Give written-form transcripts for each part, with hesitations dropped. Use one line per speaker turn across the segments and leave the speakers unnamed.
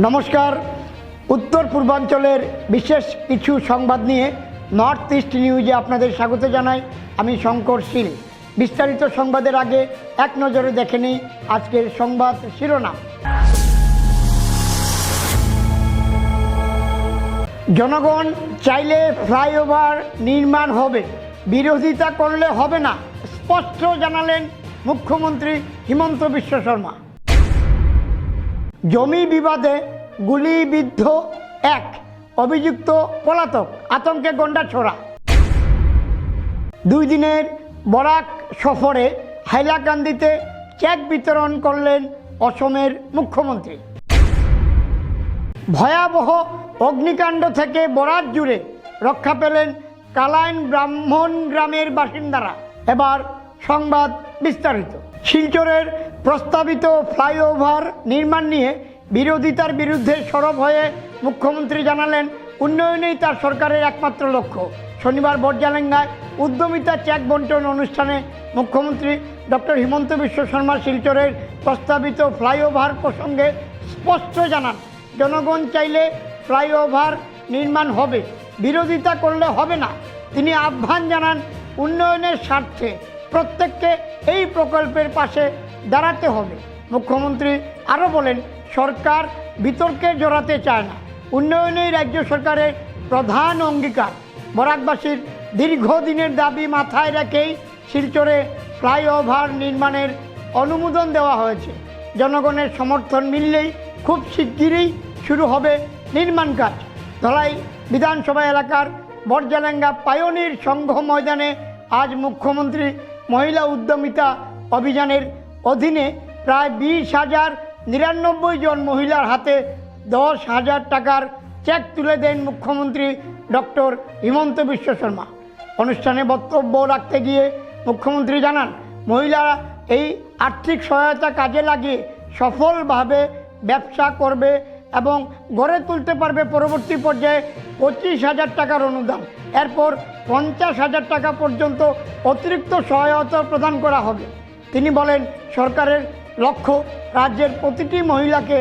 নমস্কার। উত্তর পূর্বাঞ্চলের বিশেষ কিছু সংবাদ নিয়ে নর্থ ইস্ট নিউজে আপনাদের স্বাগত জানাই। আমি শঙ্কর শীল। বিস্তারিত সংবাদের আগে এক নজরে দেখে নিই আজকের সংবাদ শিরোনাম। জনগণ চাইলে ফ্লাইওভার নির্মাণ হবে, বিরোধিতা করলে হবে না, স্পষ্ট জানালেন মুখ্যমন্ত্রী হিমন্ত বিশ্ব শর্মা। জমি বিবাদে গুলিবিদ্ধ এক অভিযুক্ত পলাতক, আতঙ্কে গন্ডাছড়া। 2 দিনের বরাক সফরে হাইলাকান্দিতে চেক বিতরণ করলেন অসমের মুখ্যমন্ত্রী। ভয়াবহ অগ্নিকাণ্ড থেকে বরাক জুড়ে রক্ষা পেলেন কালাইন ব্রাহ্মণ গ্রামের বাসিন্দারা। এবার সংবাদ বিস্তারিত। শিলচরের প্রস্তাবিত ফ্লাইওভার নির্মাণ নিয়ে বিরোধিতার বিরুদ্ধে সরব হয়ে মুখ্যমন্ত্রী জানালেন, উন্নয়নেই তার সরকারের একমাত্র লক্ষ্য। শনিবার বড়জালেঙ্গায় উদ্যমিতা চেক বন্টন অনুষ্ঠানে মুখ্যমন্ত্রী ডক্টর হিমন্ত বিশ্ব শর্মা শিলচরের প্রস্তাবিত ফ্লাইওভার প্রসঙ্গে স্পষ্ট জানান, জনগণ চাইলে ফ্লাইওভার নির্মাণ হবে, বিরোধিতা করলে হবে না। তিনি আহ্বান জানান, উন্নয়নের স্বার্থে প্রত্যেককে এই প্রকল্পের পাশে দাঁড়াতে হবে। মুখ্যমন্ত্রী আরও বলেন, সরকার বিতর্কে জড়াতে চায় না, উন্নয়নেই রাজ্য সরকারের প্রধান অঙ্গীকার। বরাকবাসীর দীর্ঘদিনের দাবি মাথায় রেখেই শিলচরে ফ্লাইওভার নির্মাণের অনুমোদন দেওয়া হয়েছে। জনগণের সমর্থন মিললেই খুব শিগগিরই শুরু হবে নির্মাণ কাজ। ধলাই বিধানসভা এলাকার বড়জালেঙ্গা পায়োনির সংঘ ময়দানে আজ মুখ্যমন্ত্রী মহিলা উদ্যমিতা অভিযানের অধীনে প্রায় 20,099 জন মহিলার হাতে 10,000 টাকার চেক তুলে দেন মুখ্যমন্ত্রী ডক্টর হিমন্ত বিশ্ব শর্মা। অনুষ্ঠানে বক্তব্য রাখতে গিয়ে মুখ্যমন্ত্রী জানান, মহিলারা এই আর্থিক সহায়তা কাজে লাগিয়ে সফলভাবে ব্যবসা করবে এবং গড়ে তুলতে পারবে। পরবর্তী পর্যায়ে 25,000 টাকার অনুদান, এরপর 50,000 টাকা পর্যন্ত অতিরিক্ত সহায়তা প্রদান করা হবে। তিনি বলেন, সরকারের লক্ষ্য রাজ্যের প্রতিটি মহিলাকে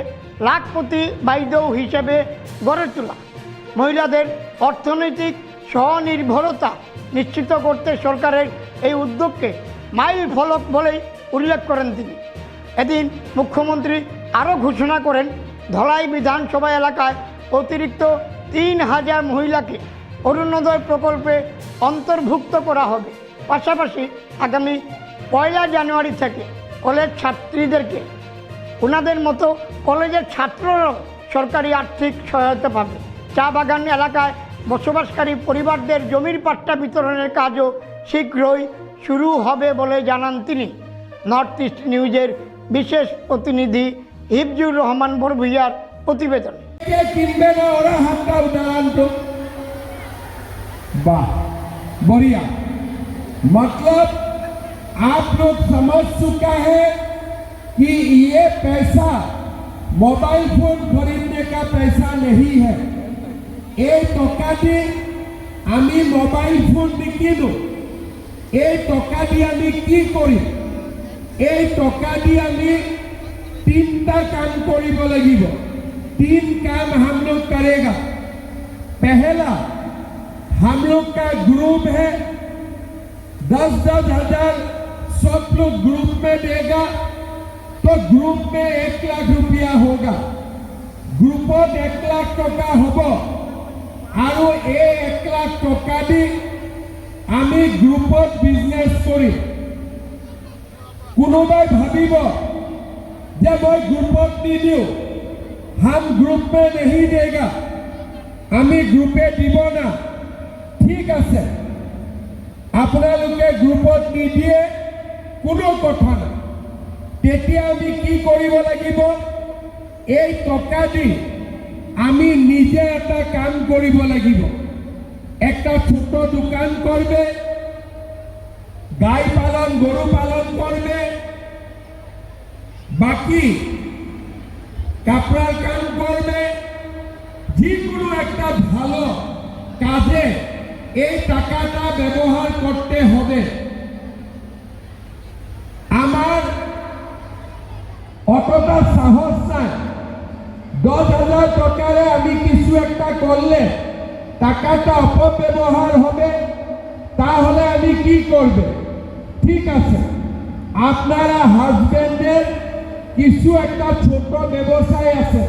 লাখপতি বাইদেউ হিসেবে গড়ে তোলা। মহিলাদের অর্থনৈতিক স্বনির্ভরতা নিশ্চিত করতে সরকারের এই উদ্যোগকে মাইল ফলক বলেই উল্লেখ করেন তিনি। এদিন মুখ্যমন্ত্রী আরও ঘোষণা করেন, ধলাই বিধানসভা এলাকায় অতিরিক্ত 3,000 মহিলাকে অরুণোদয় প্রকল্পে অন্তর্ভুক্ত করা হবে। পাশাপাশি আগামী 1 জানুয়ারি থেকে কলেজ ছাত্রীদেরকে ওনাদের মতো কলেজের ছাত্ররাও সরকারি আর্থিক সহায়তা পাবে। চা বাগান এলাকায় বসবাসকারী পরিবারদের জমির পাট্টা বিতরণের কাজও শীঘ্রই শুরু হবে বলে জানান তিনি। নর্থ ইস্ট নিউজের বিশেষ প্রতিনিধি হিফজুর রহমান বড়ভূইয়ার প্রতিবেদন।
वाह, बढ़िया। मतलब आप लोग समझ चुका है कि ये पैसा मोबाइल फोन खरीदने का पैसा नहीं है। এই টাকা দিয়ে আমি মোবাইল ফোন নিকিনো, এই টাকা দিয়ে আমি কি করি? এই টাকা দিয়ে আমি 3টা কাম কৰিব লাগিব। 3 काम हम लोग करेगा। पहला, हम लोग का ग्रुप है, 10-10 हजार सब लोग ग्रुप में देगा, तो ग्रुप में 1 लाख रुपया होगा। ग्रुपत 1 लाख टका होबो आरो 1 लाख टका दी आमी ग्रुपत बिजनेस करी। कोनोबाई भाबिब जे मैं ग्रुपत निदिउ, हम ग्रुप में नहीं देगा, आमी ग्रुपे দিব না। ঠিক আছে, আপোনালোকে গ্ৰুপত নিদিয়ে কোনো কথা নাই। তেতিয়া আমি কি কৰিব লাগিব? এই টকা দি আমি নিজে এটা কাম কৰিব লাগিব। একটা ছোট দোকান করবে, গাই পালন গরু পালন করবে, বাকি কাপড়ার কাম করবে। যে কোনো একটা ভালো কাজে এই টাকাটা ব্যবহার করতে হবে। আমার অতটা সাহস নাই 10,000 টাকারে আমি কিছু একটা করলে টাকাটা অপব্যবহার হবে, তাহলে আমি কি করব? ঠিক আছে, আপনারা হাজবেন্ডের কিছু একটা ছোট ব্যবসায় আছে,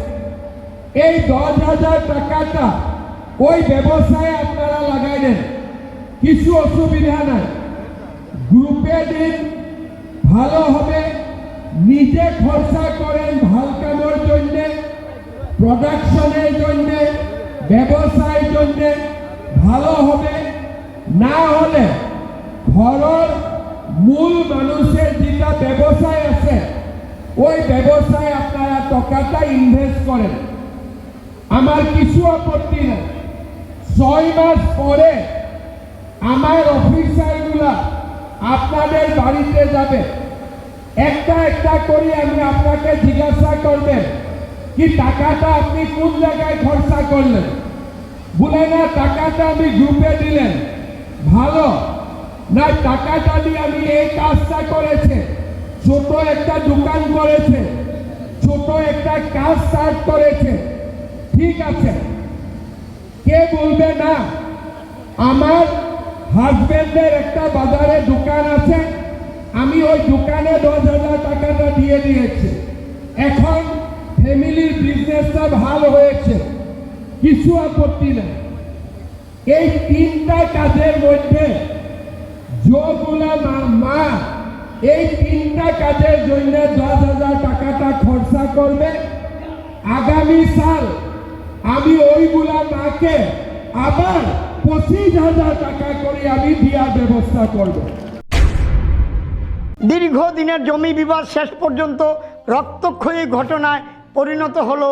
এই 10,000 টাকাটা ওই ব্যবসায় আপনারা লাগাই দেন, কিছু অসুবিধা নাই। গ্রুপে দিন, ভালো হবে। নিজে খরচা করেন ভাল কামের জন্য, প্রোডাকশনের জন্য, ব্যবসায়ের জন্য ভালো হবে। না হলে ঘরের মূল মানুষের যেটা ব্যবসায় আছে ওই ব্যবসায় আপনারা টাকাটা ইনভেস্ট করেন, আমার কিছু আপত্তি নেই। 6 মাস পরে আমার অফিসারগুলা আপনাদের বাড়িতে যাবে, একটা একটা করে আমি আপনাকে জিজ্ঞাসা করবেন কি টাকাটা আপনি কোন জায়গায় খরচা করলেন। বলে না টাকাটা আমি গ্রুপে দিলেন, ভালো না, টাকাটা দিয়ে আমি এই কাজটা করেছে, ছোট একটা দোকান করেছে, ছোট একটা কাজ স্টার্ট করেছে, ঠিক আছে। কে বলবে না আমার হাজবেন্ডের একটা বাজারে দোকান আছে, আমি ওই দোকানে 10,000 টাকাটা দিয়ে দিয়েছি, এখন ফ্যামিলির বিজনেসটা ভালো হয়েছে, কিছু আপত্তি নেই। এই 3টা কাজের মধ্যে যেগুলা মা এই 3টা কাজের জন্য 10,000 টাকাটা খরচা করবে, আগামী সাল আমি ওইগুলা মাকে আবার 25,000 টাকা করে আমি দেওয়ার ব্যবস্থা করব।
দীর্ঘদিনের জমি বিবাদ শেষ পর্যন্ত রক্তক্ষয়ী ঘটনায় পরিণত হলো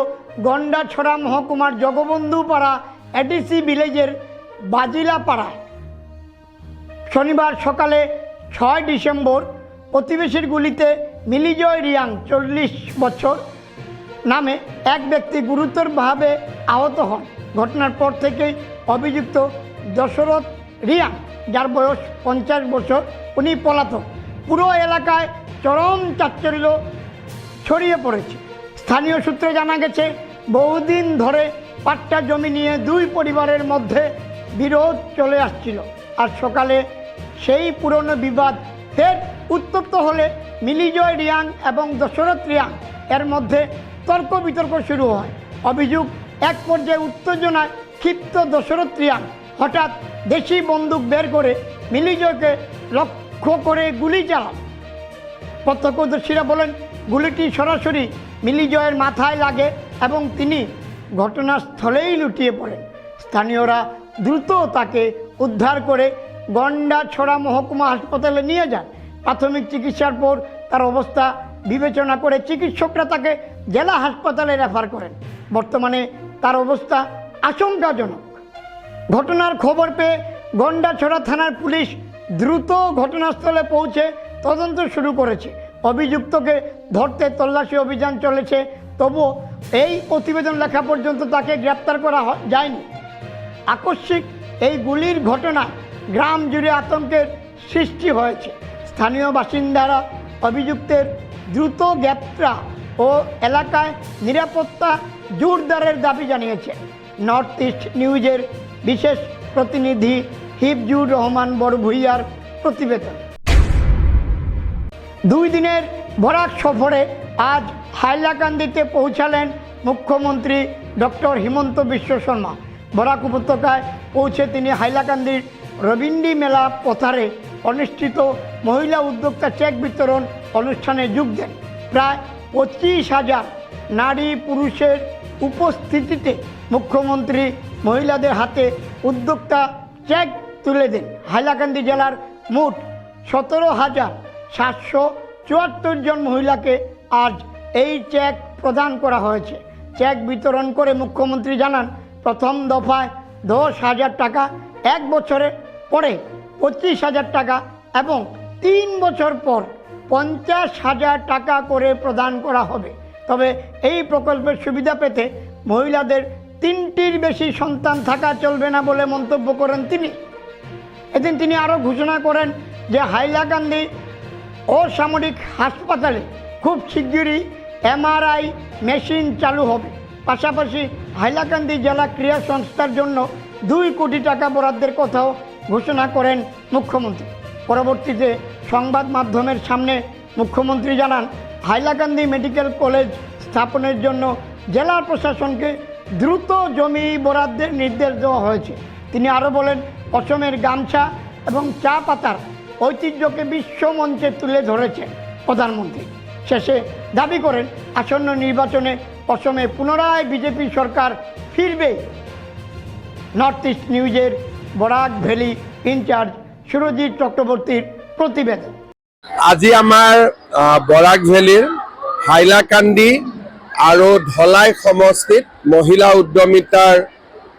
গন্ডাছড়া মহকুমার জগবন্ধুপাড়া এডিসি ভিলেজের বাজিলাপাড়ায়। শনিবার সকালে 6 ডিসেম্বর প্রতিবেশীর গুলিতে মিলিজয় রিয়াং 40 বছর নামে এক ব্যক্তি গুরুতরভাবে আহত হন। ঘটনার পর থেকেই অভিযুক্ত দশরথ রিয়াং, যার বয়স 50 বছর, উনি পলাতক। পুরো এলাকায় চরম চাঞ্চল্য ছড়িয়ে পড়েছে। স্থানীয় সূত্রে জানা গেছে, বহুদিন ধরে পাট্টা জমি নিয়ে দুই পরিবারের মধ্যে বিরোধ চলে আসছিল, আর সকালে সেই পুরনো বিবাদ ফের উত্তপ্ত হলে মিলিজয় রিয়াং এবং দশরথ রিয়াং এর মধ্যে তর্ক বিতর্ক শুরু হয়। অভিযোগ, এক পর্যায়ে উত্তেজনায় ক্ষিপ্ত দশরথ রিয়াং হঠাৎ দেশি বন্দুক বের করে মিলিজয়কে লক্ষ্য করে গুলি চালান। প্রত্যক্ষদর্শীরা বলেন, গুলিটি সরাসরি মিলিজয়ের মাথায় লাগে এবং তিনি ঘটনাস্থলেই লুটিয়ে পড়েন। স্থানীয়রা দ্রুত তাকে উদ্ধার করে গন্ডাছড়া মহকুমা হাসপাতালে নিয়ে যান। প্রাথমিক চিকিৎসার পর তার অবস্থা বিবেচনা করে চিকিৎসকরা তাকে জেলা হাসপাতালে রেফার করেন। বর্তমানে তার অবস্থা আশঙ্কাজনক। ঘটনার খবর পেয়ে গন্ডাছড়া থানার পুলিশ দ্রুত ঘটনাস্থলে পৌঁছে তদন্ত শুরু করেছে। অভিযুক্তকে ধরতে তল্লাশি অভিযান চলেছে, তবুও এই প্রতিবেদন লেখা পর্যন্ত তাকে গ্রেপ্তার করা যায়নি। আকস্মিক এই গুলির ঘটনা গ্রাম জুড়ে আতঙ্কের সৃষ্টি হয়েছে। স্থানীয় বাসিন্দারা অভিযুক্তের দ্রুত গ্রেপ্তার ও এলাকায় নিরাপত্তা জোরদারের দাবি জানিয়েছে। নর্থ ইস্ট নিউজের বিশেষ প্রতিনিধি হিফজুর রহমান বড়ভূঁইয়ার প্রতিবেদন। 2 দিনের বরাক সফরে আজ হাইলাকান্দিতে পৌঁছালেন মুখ্যমন্ত্রী ডক্টর হিমন্ত বিশ্ব শর্মা। বরাক উপত্যকায় পৌঁছে তিনি হাইলাকান্দির রবীন্দ্র মেলা পথারে অনুষ্ঠিত মহিলা উদ্যোক্তা চেক বিতরণ অনুষ্ঠানে যোগ দেন। প্রায় 25,000 নারী পুরুষের উপস্থিতিতে মুখ্যমন্ত্রী মহিলাদের হাতে উদ্যোক্তা চেক তুলে দেন। হাইলাকান্দি জেলার মোট 17,774 জন মহিলাকে আজ এই চেক প্রদান করা হয়েছে। চেক বিতরণ করে মুখ্যমন্ত্রী জানান, প্রথম দফায় 10,000 টাকা, 1 বছরে পরে 25,000 টাকা এবং 3 বছর পর 50,000 টাকা করে প্রদান করা হবে। তবে এই প্রকল্পের সুবিধা পেতে মহিলাদের 3টির বেশি সন্তান থাকা চলবে না বলে মন্তব্য করেন তিনি। এদিন তিনি আরও ঘোষণা করেন যে হাইলাকান্দি অসামরিক হাসপাতালে খুব শিগগিরই MRI মেশিন চালু হবে। পাশাপাশি হাইলাকান্দি জেলা ক্রীড়া সংস্থার জন্য 2 কোটি টাকা বরাদ্দের কথাও ঘোষণা করেন মুখ্যমন্ত্রী। পরবর্তীতে সংবাদ মাধ্যমের সামনে মুখ্যমন্ত্রী জানান, হাইলাকান্দি মেডিকেল কলেজ স্থাপনের জন্য জেলা প্রশাসনকে দ্রুত জমি বরাদ্দের নির্দেশ দেওয়া হয়েছে। তিনি আরও বলেন, অসমের গামছা এবং চা পাতার ঐতিহ্যকে বিশ্বমঞ্চে তুলে ধরেছেন প্রধানমন্ত্রী। শেষে দাবি করেন, আসন্ন নির্বাচনে অসমে পুনরায় বিজেপি সরকার ফিরবে। নর্থ ইস্ট নিউজের বরাক ভ্যালি ইনচার্জ সুরজিৎ চক্রবর্তীর প্রতিবেদন।
আজি আমাৰ বৰাক ভেলীৰ হাইলাকান্দি আৰু ধলাই সমষ্টিত মহিলা উদ্যমিতাৰ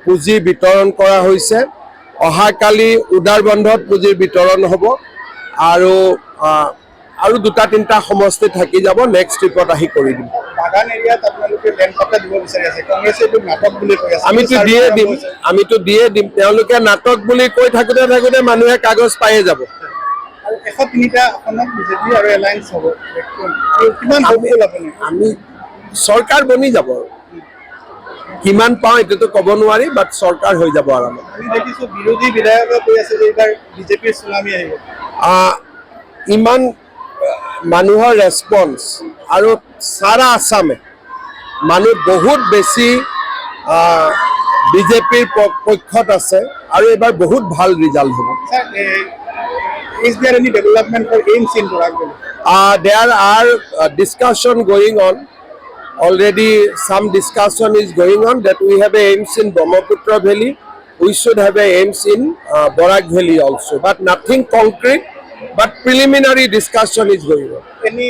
পুঁজি বিতৰণ কৰা হৈছে। অহাকালি উদাৰবন্ধত পুঁজিৰ বিতৰণ হ'ব আৰু 2-3টা সমষ্টি থাকি যাব। নেক্সট ট্ৰিপত আহি কৰি দিম।
বাগান এৰিয়াত আপোনালোকে লেণ্ড পাট্টা দিব বিচাৰি আছে, কংগ্ৰেছে এইটো নাটক বুলি কৈ আছে।
আমিতো দিয়ে দিম। তেওঁলোকে নাটক বুলি কৈ থাকোঁতে মানুহে কাগজ পায়ে যাব।
আৰু 103টা আসনত বিজেপি আৰু এলায়েন্স হ'ব, কিমান হপফুল আপুনি?
আমি চৰকাৰ বনি যাব। কিমান পাওঁ এইটোতো ক'ব নোৱাৰি, বাট চৰকাৰ হৈ যাব আৰামত।
আমি দেখিছোঁ বিৰোধী বিধায়কে কৈ আছে যে এইবাৰ বিজেপিৰ চুনামি আহিব।
ইমান মানুহৰ ৰেছপন্স আৰু সারা আসামে মানুহ বহুত বেছি বিজেপিৰ পক্ষত আছে আৰু এবাৰ বহুত ভাল ৰিজাল্ট হ'ব।
Is there any development for AIIMS in Borak Valley?
There are discussion going on. Already some discussion is going on that we have a AIIMS in Brahmaputra Valley. We should have a AIIMS in Borak Valley also, but nothing concrete. But preliminary discussion is going on.
Any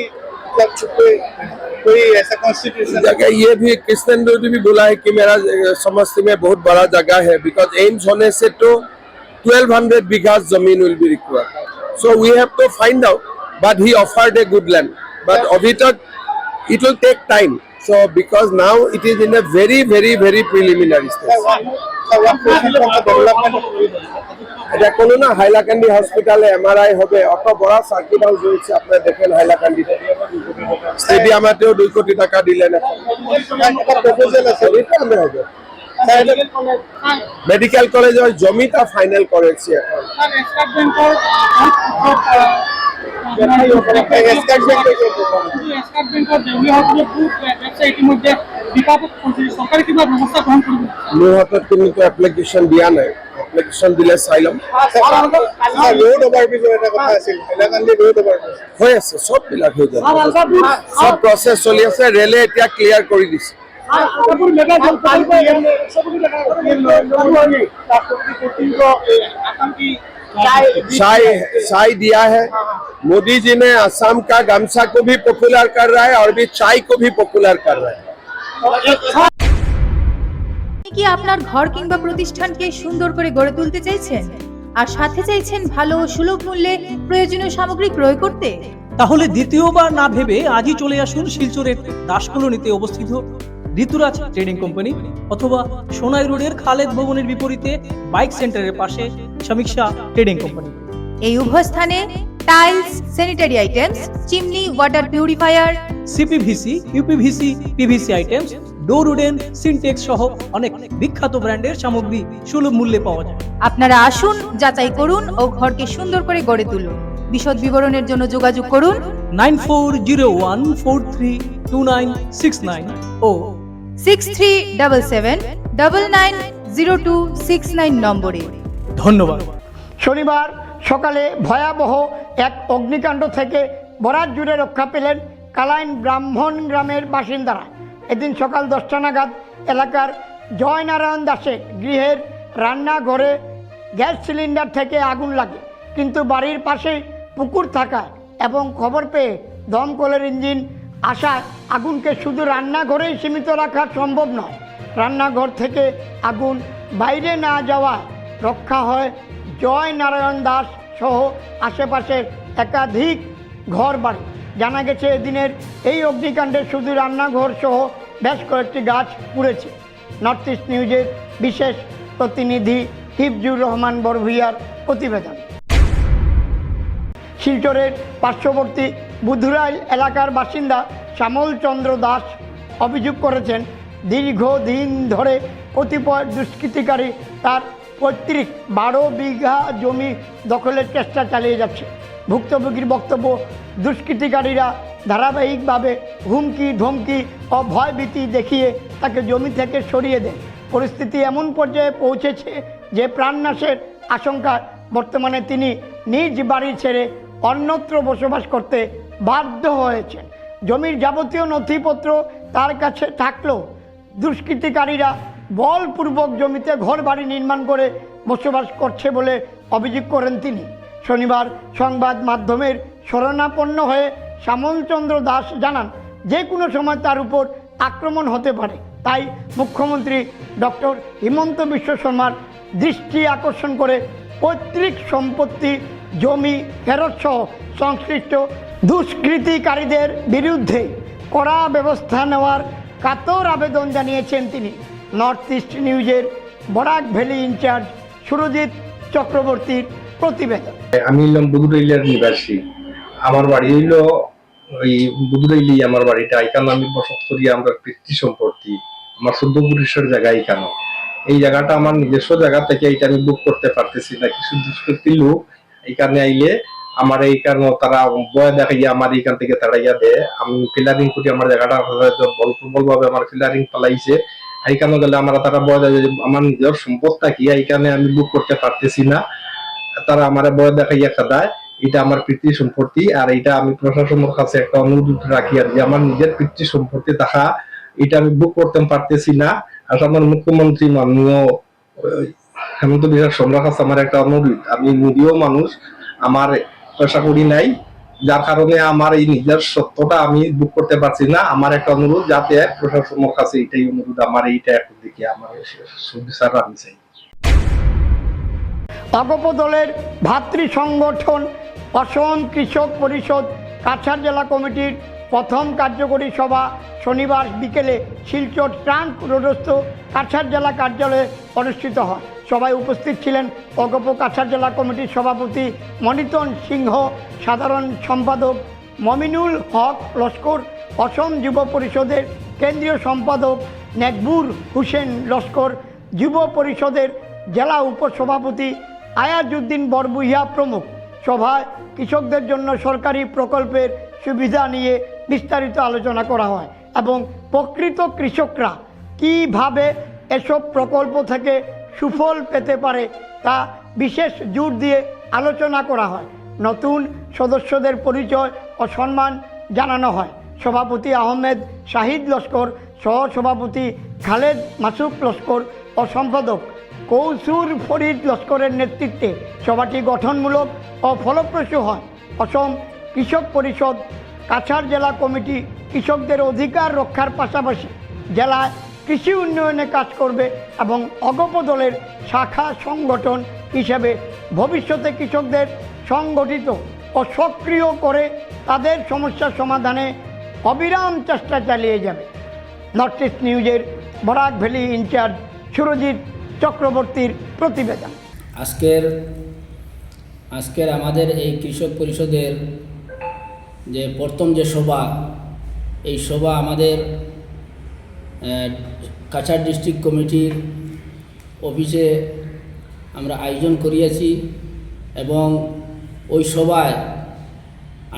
कोई ऐसा constitution
जगह ये भी कृष्णेंद्र जी भी बोला है कि मेरा समस्ती में बहुत बड़ा जगह है, बिकॉज एम्स होने से तो 1200 बीघा जमीन will be required, so we have to find out, but he offered a good land, but अभी तक it will take time, so because now it is in a very preliminary stage. এটা কোনো না হাইলাকান্দি হসপিটালে MRI হবে, অত বড় circuit house হয়েছে আপনারা দেখেন হাইলাকান্দিতে। স্টেডিয়ামেতেও 2 কোটি টাকা দিলেন। মেডিকেল কলেজের জমিটা ফাইনাল করেছি এখন। মোৰ হাতত কোনো এপ্লিকেশ্যন দিয়া নাই, এপ্লিকেশ্যন দিলে চাই ল'ম।
रोड ओवरब्रिज এটা কথা আছিল, হাইলাকান্দি रोड ओवरब्रिज
হৈ আছে, সববিলাক হৈ যাব, সব প্ৰচেছ চলি আছে। ৰেলে এতিয়া ক্লিয়াৰ কৰি দিছে। चाय दिया है। मोदी जी ने असम का गमछा को भी पॉपुलर कर रहा है और भी चाय को भी पॉपुलर कर रहा है।
কি আপনার ঘর কিংবা প্রতিষ্ঠানকে সুন্দর করে গড়ে তুলতে চাইছেন আর সাথে চাইছেন ভালো ও সুলভ মূল্যে প্রয়োজনীয় সামগ্রী ক্রয় করতে?
তাহলে দ্বিতীয়বার না ভেবে আজই চলে আসুন শিলচরের দাসকলোনিতে অবস্থিত ঋতুরাজ ট্রেডিং কোম্পানি অথবা সোনাই রোডের খালেদ ভবনের বিপরীতে বাইক সেন্টারের পাশে সমীক্ষা ট্রেডিং কোম্পানি।
এই উভয় স্থানে tiles, sanitary items, chimney, water purifier,
CPVC, uPVC, PVC items, ডোর উডেন, সিনটেক্স সহ অনেক বিখ্যাত ব্র্যান্ডের সামগ্রী সুলভ মূল্যে পাওয়া যায়।
আপনারা আসুন, যাচাই করুন ও ঘরকে সুন্দর করে গড়ে তুলুন। বিশদ বিবরণের জন্য যোগাযোগ করুন
9401432969 ও
6377990269 নম্বরে।
ধন্যবাদ।
শনিবার সকালে ভয়াবহ এক অগ্নিকাণ্ড থেকে বরাক জুড়ে রক্ষা পেলেন কালাইন ব্রাহ্মণ গ্রামের বাসিন্দারা। এদিন সকাল 10টা নাগাদ এলাকার জয়নারায়ণ দাসের গৃহের রান্নাঘরে গ্যাস সিলিন্ডার থেকে আগুন লাগে, কিন্তু বাড়ির পাশেই পুকুর থাকায় এবং খবর পেয়ে দমকলের ইঞ্জিন আসায় আগুনকে শুধু রান্নাঘরেই সীমিত রাখা সম্ভব নয়। রান্নাঘর থেকে আগুন বাইরে না যাওয়ায় রক্ষা হয় জয়নারায়ণ দাস সহ আশেপাশের একাধিক ঘর বাড়ি। জানা গেছে এদিনের এই অগ্নিকাণ্ডে শুধু রান্নাঘর সহ বেশ কয়েকটি গাছ পুড়েছে। নর্থ ইস্ট নিউজের বিশেষ প্রতিনিধি হিফজুর রহমান বরভুইয়ার প্রতিবেদন। শিলচরের পার্শ্ববর্তী বুধুরাইল এলাকার বাসিন্দা শ্যামল চন্দ্র দাস অভিযোগ করেছেন, দীর্ঘদিন ধরে কতিপয় দুষ্কৃতিকারী তার পৈতৃক 12 বিঘা জমি দখলের চেষ্টা চালিয়ে যাচ্ছে। ভুক্তভোগীর বক্তব্য, দুষ্কৃতিকারীরা ধারাবাহিকভাবে হুমকি ধমকি ও ভয়ভীতি দেখিয়ে তাকে জমি থেকে সরিয়ে দেয়। পরিস্থিতি এমন পর্যায়ে পৌঁছেছে যে প্রাণনাশের আশঙ্কায় বর্তমানে তিনি নিজ বাড়ি ছেড়ে অন্যত্র বসবাস করতে বাধ্য হয়েছেন। জমির যাবতীয় নথিপত্র তার কাছে থাকলেও দুষ্কৃতিকারীরা বলপূর্বক জমিতে ঘরবাড়ি নির্মাণ করে বসবাস করছে বলে অভিযোগ করেন তিনি। শনিবার সংবাদ মাধ্যমের শরণাপন্ন হয়ে শ্যামলচন্দ্র দাস জানান, যে কোনো সময় তার উপর আক্রমণ হতে পারে। তাই মুখ্যমন্ত্রী ডক্টর হিমন্ত বিশ্ব শর্মার দৃষ্টি আকর্ষণ করে পৈতৃক সম্পত্তি, জমি ফেরতসহ সংশ্লিষ্ট দুষ্কৃতিকারীদের বিরুদ্ধে কড়া ব্যবস্থা নেওয়ার কাতর আবেদন জানিয়েছেন তিনি। নর্থ ইস্ট নিউজের বরাক ভ্যালি ইনচার্জ সুরজিৎ চক্রবর্তীর প্রতিবেদন।
আমি হইলাম বুদুরাইলের নিবাসী। আমার বাড়ি হইল ওই বুদুরাইলি, আমার বাড়িটা এখানে আমি বসত করি। আমরা পিতৃ সম্পত্তি, আমার 14 পুরুষের জায়গা এখানে। এই জায়গাটা আমার নিজস্ব জায়গা থেকে এটা আমি বুক করতে পারতেছি না। কিছু দুষ্কৃতী লোক এখানে আইলে আমার এইখানে তারা বয় দেখাইয়া আমার এইখান থেকে তাড়াইয়া দেয়। আমি ফিলারিং করি, আমার জায়গাটা বল ভাবে আমার ফিলারিং পালাইছে। এইখানে গেলে আমরা তারা বয় দেয় আমার নিজের সম্পদটা কি এইখানে আমি বুক করতে পারতেছি না। তারা আমার বয় দেখাইয়া খাদায়। এটা আমার পিতৃ সম্পত্তি, আর এটা আমি প্রশাসনের কাছে একটা অনুরোধ রাখি আর যে আমার নিজের পিতৃ সম্পত্তি থাকা এটা আমি বুক করতে পারতেছি না। আর আমার মুখ্যমন্ত্রী মাননীয় হেমন্ত বিশ্ব শর্মার কাছে আমার একটা অনুরোধ, আমি নিরীহ মানুষ, আমার পয়সা করি নাই, যার কারণে আমার এই নিজের সত্যটা আমি বুক করতে পারছি না। আমার একটা অনুরোধ, যাতে প্রশাসনের কাছে এটাই অনুরোধ, আমার এইটা এখন দেখি আমার সুবিচার আমি চাই।
অগপ দলের ভাতৃ সংগঠন অসম কৃষক পরিষদ কাছাড় জেলা কমিটির প্রথম কার্যকরী সভা শনিবার বিকেলে শিলচর ট্রাঙ্ক রোডস্থ কাছাড় জেলা কার্যালয়ে অনুষ্ঠিত হয়। সভায় উপস্থিত ছিলেন অগপ কাছাড় জেলা কমিটির সভাপতি মনিতন সিংহ, সাধারণ সম্পাদক মমিনুল হক লস্কর, অসম যুব পরিষদের কেন্দ্রীয় সম্পাদক নেকবুর হোসেন লস্কর, যুব পরিষদের জেলা উপসভাপতি আয়াজউদ্দিন বরবুইয়া প্রমুখ। সভায় কৃষকদের জন্য সরকারি প্রকল্পের সুবিধা নিয়ে বিস্তারিত আলোচনা করা হয় এবং প্রকৃত কৃষকরা কীভাবে এসব প্রকল্প থেকে সুফল পেতে পারে তা বিশেষ জোর দিয়ে আলোচনা করা হয়। নতুন সদস্যদের পরিচয় ও সম্মান জানানো হয়। সভাপতি আহমেদ শাহিদ লস্কর, সহসভাপতি খালেদ মাসুক লস্কর ও সম্পাদক কৌসুর ফরিদ লস্করের নেতৃত্বে সভাটি গঠনমূলক ও ফলপ্রসূ হয়। অসম কৃষক পরিষদ কাছাড় জেলা কমিটি কৃষকদের অধিকার রক্ষার পাশাপাশি জেলায় কৃষি উন্নয়নে কাজ করবে এবং অগপ দলের শাখা সংগঠন হিসেবে ভবিষ্যতে কৃষকদের সংগঠিত ও সক্রিয় করে তাদের সমস্যা সমাধানে অবিরাম চেষ্টা চালিয়ে যাবে। নর্থ ইস্ট নিউজের বরাক ভ্যালি ইনচার্জ সুরজিৎ চক্রবর্তীর প্রতিবেদন।
আজকের আমাদের এই কৃষক পরিষদের যে প্রথম যে সভা, এই সভা আমাদের কাছাড় ডিস্ট্রিক্ট কমিটির অফিসে আমরা আয়োজন করিয়াছি এবং ওই সভায়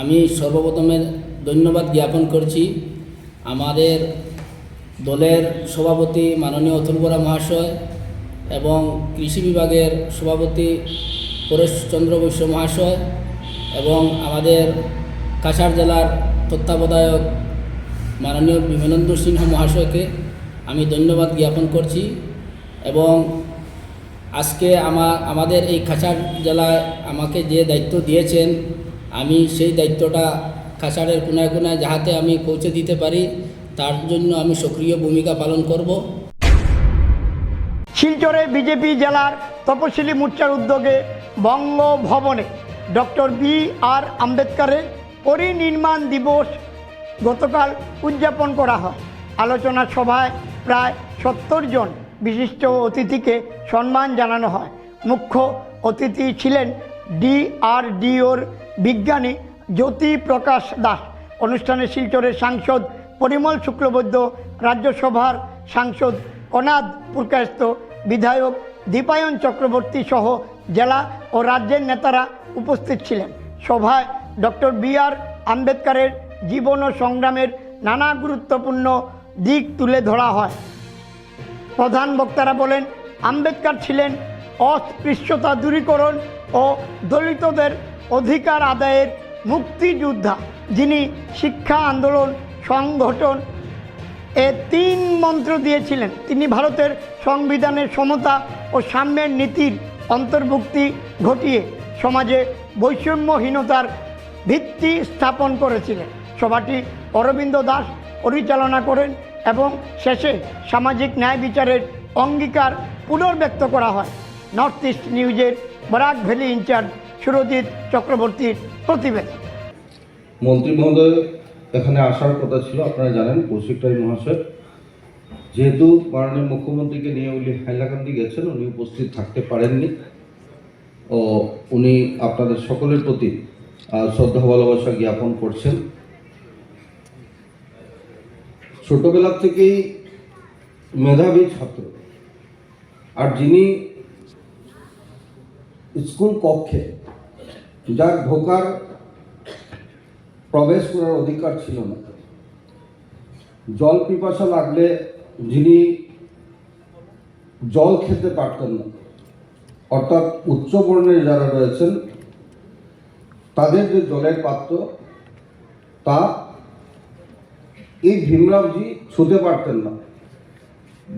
আমি সর্বপ্রথমে ধন্যবাদ জ্ঞাপন করছি আমাদের দলের সভাপতি মাননীয় অতুল বরা মহাশয় এবং কৃষি বিভাগের সভাপতি পরেশচন্দ্র বৈশ্য মহাশয় এবং আমাদের কাছাড় জেলার তত্ত্বাবধায়ক মাননীয় বিমলেন্দু সিংহ মহাশয়কে আমি ধন্যবাদ জ্ঞাপন করছি। এবং আজকে আমাদের এই কাছাড় জেলায় আমাকে যে দায়িত্ব দিয়েছেন, আমি সেই দায়িত্বটা কাছাড়ের কোনায় কোনায় যাহাতে আমি পৌঁছে দিতে পারি তার জন্য আমি সক্রিয় ভূমিকা পালন করব।
শিলচরে বিজেপি জেলার তপশিলি মোর্চার উদ্যোগে বঙ্গভবনে ডক্টর বি.আর. আম্বেদকরের পরিনির্মাণ দিবস গতকাল উদযাপন করা হয়। আলোচনা সভায় প্রায় 70 জন বিশিষ্ট অতিথিকে সম্মান জানানো হয়। মুখ্য অতিথি ছিলেন DRDOর বিজ্ঞানী জ্যোতি প্রকাশ দাস। অনুষ্ঠানে শিলচরের সাংসদ পরিমল শুক্লবৈদ্য, রাজ্যসভার সাংসদ অনাদ পুরকায়স্থ, বিধায়ক দীপায়ন চক্রবর্তী সহ জেলা ও রাজ্যের নেতারা উপস্থিত ছিলেন। সভায় ডক্টর বি.আর. আম্বেদকরের জীবন ও সংগ্রামের নানা গুরুত্বপূর্ণ দিক তুলে ধরা হয়। প্রধান বক্তারা বলেন, আম্বেদকর ছিলেন অস্পৃশ্যতা দূরীকরণ ও দলিতদের অধিকার আদায়ের মুক্তিযোদ্ধা, যিনি শিক্ষা আন্দোলন, সংগঠন এ 3 মন্ত্র দিয়েছিলেন। তিনি ভারতের সংবিধানের সমতা ও সাম্যের নীতির অন্তর্ভুক্তি ঘটিয়ে সমাজে বৈষম্যহীনতার ভিত্তি স্থাপন করেছিলেন। সভাটি অরবিন্দ দাস পরিচালনা করেন এবং শেষে সামাজিক ন্যায় বিচারের অঙ্গীকার পুনর্ব্যক্ত করা হয়। নর্থ ইস্ট নিউজের বরাক ভ্যালি ইনচার্জ সুরজিৎ চক্রবর্তীর প্রতিবেদন।
মন্ত্রী মহোদয় এখানে আসার কথা ছিল, আপনারা জানেন কৌশিকরায় মহাশয় যেহেতু মাননীয় মুখ্যমন্ত্রীকে নিয়ে উনি হাইলাকান্দি গেছেন, উনি উপস্থিত থাকতে পারেননি ও উনি আপনাদের সকলের প্রতি শ্রদ্ধা ভালোবাসা জ্ঞাপন করছেন। ছোটবেলা থেকেই মেধাবী ছাত্র, আর যিনি স্কুল কক্ষে যার ঢোকার প্রবেশ করার অধিকার ছিল না, জল পিপাসা লাগলে যিনি জল খেতে পারতেন না, অর্থাৎ উচ্চ বর্ণের যারা রয়েছেন তাদের যে জলের পাত্র তা এই ভীমরাওজি ছুঁতে পারতেন না,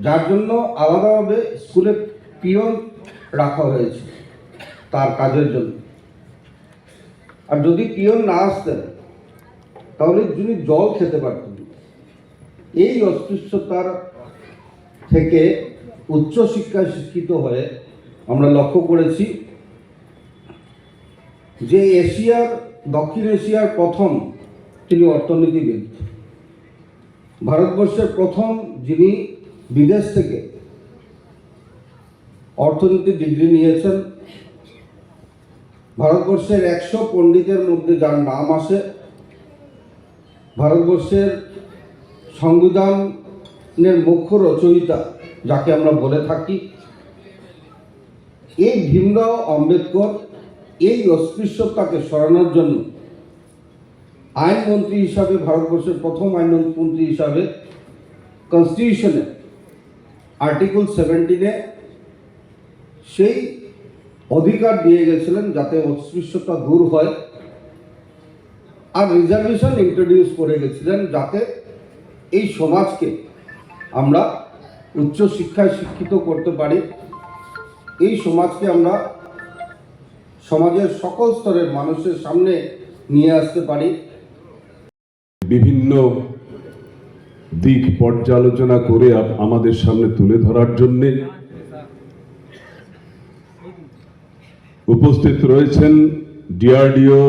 যার জন্য আলাদাভাবে স্কুলে পিয়ন রাখা হয়েছে তার কাজের জন্য। আর যদি পিয়ন না আসতেন তাহলে যিনি জল খেতে পারতেন। এই অস্পৃশ্যতার থেকে উচ্চশিক্ষায় শিক্ষিত হয়ে আমরা লক্ষ্য করেছি যে দক্ষিণ এশিয়ার প্রথম তিনি অর্থনীতিবিদ, ভারতবর্ষের প্রথম যিনি বিদেশ থেকে অর্থনীতি ডিগ্রি নিয়েছেন, ভারতবর্ষের 100 পণ্ডিতের মধ্যে যার নাম আসে, ভারতবর্ষের সংবিধানের মুখ্য রচয়িতা যাকে আমরা বলে থাকি, এই ভীমরাও আম্বেদকর এই অস্পৃশ্যতাকে সরানোর জন্য আইনমন্ত্রী হিসাবে, ভারতবর্ষের প্রথম আইনমন্ত্রী হিসাবে কনস্টিটিউশনে আর্টিকেল 17-এ সেই অধিকার দিয়ে গেছিলেন যাতে অস্পৃশ্যতা দূর হয়, আর রিজার্ভেশন ইন্ট্রোডিউস করে গেছিলেন যাতে এই সমাজকে আমরা উচ্চশিক্ষায় শিক্ষিত করতে পারি, এই সমাজকে আমরা সমাজের সকল স্তরের মানুষের সামনে নিয়ে আসতে পারি।
বিভিন্ন দিক পর্যালোচনা করে আমাদের সামনে তুলে ধরার জন্য উপস্থিত রয়েছেন ডিআরডিও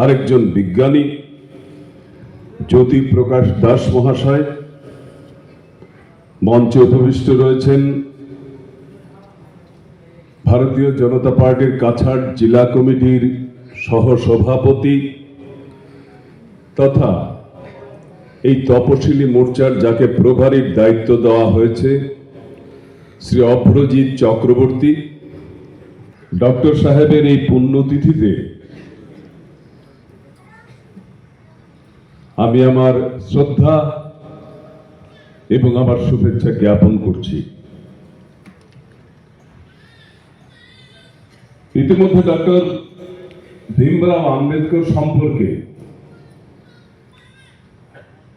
আরেকজন বিজ্ঞানী জ্যোতি প্রকাশ দাস মহাশয়। মঞ্চে উপবিষ্ট রয়েছেন ভারতীয় জনতা পার্টির কাছাড় জেলা কমিটির সহসভাপতি তথা এই তপশিলি মোর্চার যাকে প্রভারীর দায়িত্ব দেওয়া হয়েছে শ্রী অভ্রজিৎ চক্রবর্তী। ডক্টর সাহেবের এই পুণ্যতিথিতে আমি আমার শ্রদ্ধা এবং আমার শুভেচ্ছা জ্ঞাপন করছি। ইতিমধ্যে ডক্টর ভীমরাও আম্বেদকর সম্পর্কে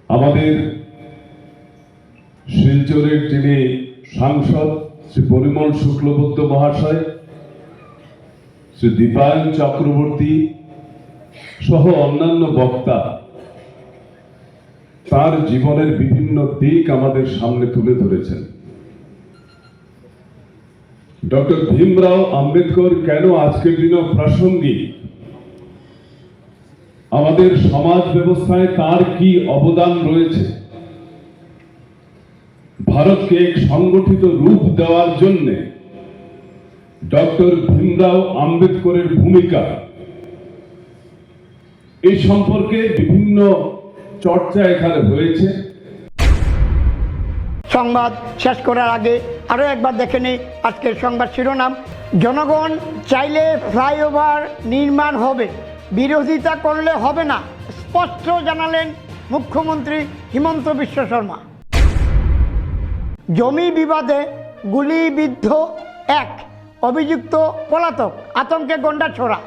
আমাদের শিলচরের যিনি সাংসদ শ্রী পরিমল শুক্লবৈদ্য মহাশয়, শ্রী দীপায়ন চক্রবর্তী সহ অন্যান্য বক্তা তার জীবনের বিভিন্ন দিক আমাদের সামনে তুলে ধরেছেন। ডক্টর ভীমরাও আম্বেদকর কেন আজকের দিনেও প্রাসঙ্গিক, আমাদের সমাজ ব্যবস্থায় তার কি অবদান রয়েছে, ভারতকে এক সংগঠিত রূপ দেওয়ার জন্য ডক্টর ভীমরাও আম্বেদকরের ভূমিকা, এই সম্পর্কে বিভিন্ন চর্চা এখানে হয়েছে।
সংবাদ শেষ করার আগে আরও একবার দেখে নিই আজকের সংবাদ শিরোনাম। জনগণ চাইলে ফ্লাইওভার নির্মাণ হবে, বিরোধিতা করলে হবে না, স্পষ্ট জানালেন মুখ্যমন্ত্রী হিমন্ত বিশ্ব শর্মা। জমি বিবাদে গুলিবিদ্ধ এক অভিযুক্ত পলাতক, আতঙ্কে গন্ডাছড়া।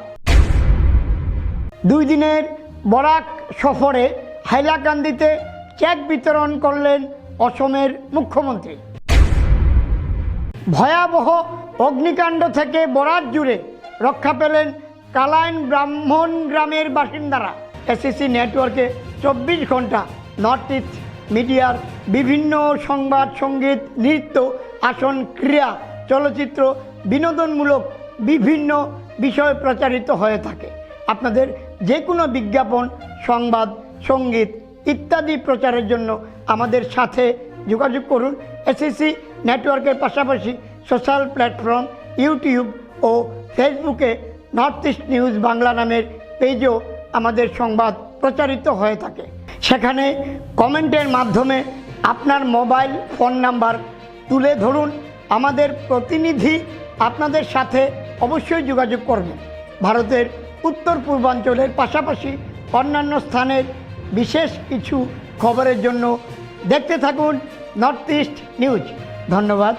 2 দিনের বরাক সফরে হাইলাকান্দিতে চেক বিতরণ করলেন অসমের মুখ্যমন্ত্রী। ভয়াবহ অগ্নিকাণ্ড থেকে বরাক জুড়ে রক্ষা পেলেন কালাইন ব্রাহ্মণ গ্রামের বাসিন্দারা। এসিসি নেটওয়ার্কে 24 ঘন্টা নর্থ ইস্ট মিডিয়ার বিভিন্ন সংবাদ, সঙ্গীত, নৃত্য, আসন, ক্রীড়া, চলচ্চিত্র, বিনোদনমূলক বিভিন্ন বিষয় প্রচারিত হয়ে থাকে। আপনাদের যে কোনো বিজ্ঞাপন, সংবাদ, সঙ্গীত ইত্যাদি প্রচারের জন্য আমাদের সাথে যোগাযোগ করুন। এসিসি নেটওয়ার্কের পাশাপাশি সোশ্যাল প্ল্যাটফর্ম ইউটিউব ও ফেসবুকে নর্থ ইস্ট নিউজ বাংলা নামের পেজও আমাদের সংবাদ প্রচারিত হয়ে থাকে। সেখানে কমেন্টের মাধ্যমে আপনার মোবাইল ফোন নাম্বার তুলে ধরুন। আমাদের প্রতিনিধি আপনাদের সাথে অবশ্যই যোগাযোগ করবেন। ভারতের উত্তর পূর্বাঞ্চলের পাশাপাশি অন্যান্য স্থানের বিশেষ কিছু খবরের জন্য দেখতে থাকুন নর্থ ইস্ট নিউজ। ধন্যবাদ।